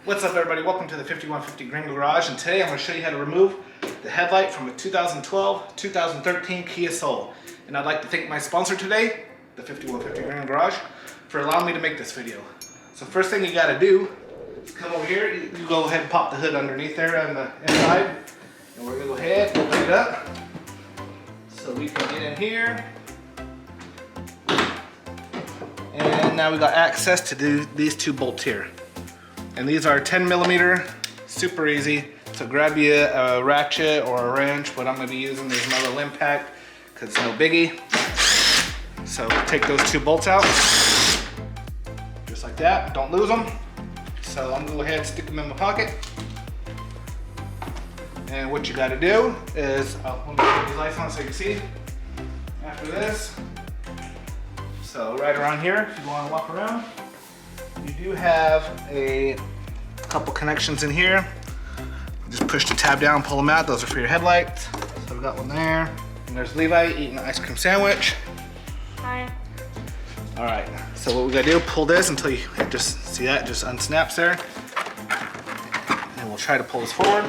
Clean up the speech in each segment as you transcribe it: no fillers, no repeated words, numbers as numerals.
What's up, everybody? Welcome to the 5150 Green Garage, and today I'm going to show you how to remove the headlight from a 2012-2013 Kia Soul. And I'd like to thank my sponsor today, the 5150 Green Garage, for allowing me to make this video. So first thing you got to do is come over here. You go ahead and pop the hood underneath there on the inside, and we're going to go ahead and open it up so we can get in here. And now we got access to these two bolts here. And these are 10 millimeter, super easy. So grab you a ratchet or a wrench. What I'm gonna be using is another limb pack because it's no biggie. So take those two bolts out, just like that, don't lose them. So I'm gonna go ahead and stick them in my pocket. And what you gotta do is, let me put these lights on so you can see. After this, so right around here, if you wanna walk around, you do have a couple connections in here. Just push the tab down, pull them out. Those are for your headlights. So we got one there. And there's Levi eating an ice cream sandwich. Hi. All right, so what we gotta do, pull this until you just see that, just unsnaps there. And we'll try to pull this forward.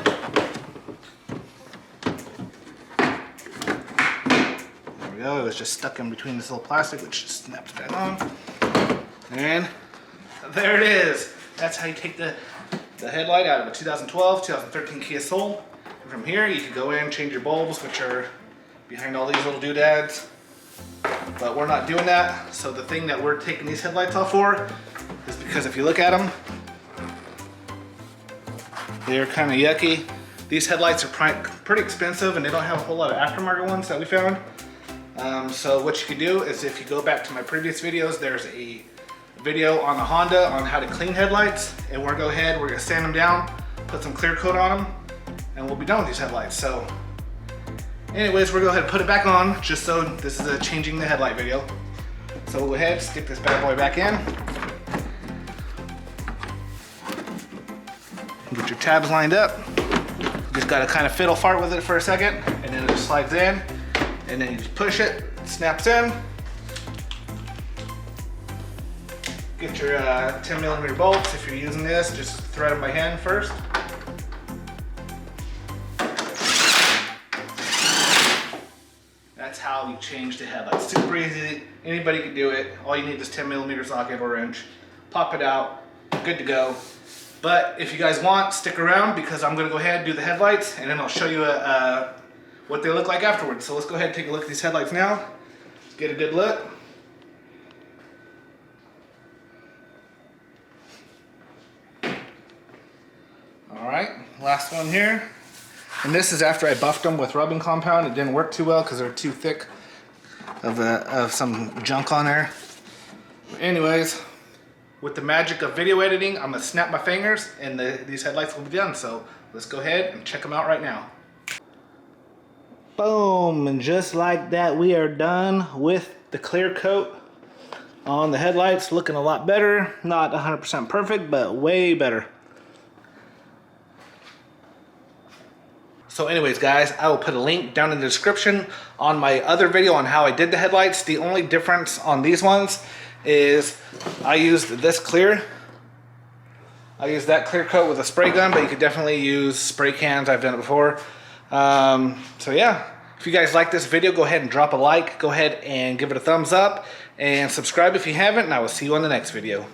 There we go, it was just stuck in between this little plastic, which just snaps back on. And there it is. That's how you take the headlight out of a 2012-2013 Kia Soul. And from here, you can go in and change your bulbs, which are behind all these little doodads. But we're not doing that. So the thing that we're taking these headlights off for is because if you look at them, they're kind of yucky. These headlights are pretty expensive, and they don't have a whole lot of aftermarket ones that we found. So what you can do is, if you go back to my previous videos, there's a video on the Honda on how to clean headlights, and we're gonna sand them down, put some clear coat on them, and we'll be done with these headlights. So anyways, we're gonna go ahead and put it back on, just so this is a changing the headlight video. So we'll go ahead, stick this bad boy back in. Get your tabs lined up. Just gotta kind of fiddle fart with it for a second, and then it just slides in, and then you just push it, it snaps in. Get your 10 millimeter bolts. If you're using this, just thread them by hand first. That's how you change the headlight. Super easy, anybody can do it. All you need is 10 millimeter socket or wrench. Pop it out, good to go. But if you guys want, stick around because I'm gonna go ahead and do the headlights, and then I'll show you what they look like afterwards. So let's go ahead and take a look at these headlights now. Get a good look. All right, last one here. And this is after I buffed them with rubbing compound. It didn't work too well because they're too thick of some junk on there. But anyways, with the magic of video editing, I'm gonna snap my fingers and these headlights will be done. So let's go ahead and check them out right now. Boom, and just like that, we are done with the clear coat on the headlights. Looking a lot better. Not 100% perfect, but way better. So anyways, guys, I will put a link down in the description on my other video on how I did the headlights. The only difference on these ones is I used this clear. I used that clear coat with a spray gun, but you could definitely use spray cans. I've done it before. So yeah, if you guys like this video, go ahead and drop a like. Go ahead and give it a thumbs up and subscribe if you haven't, and I will see you on the next video.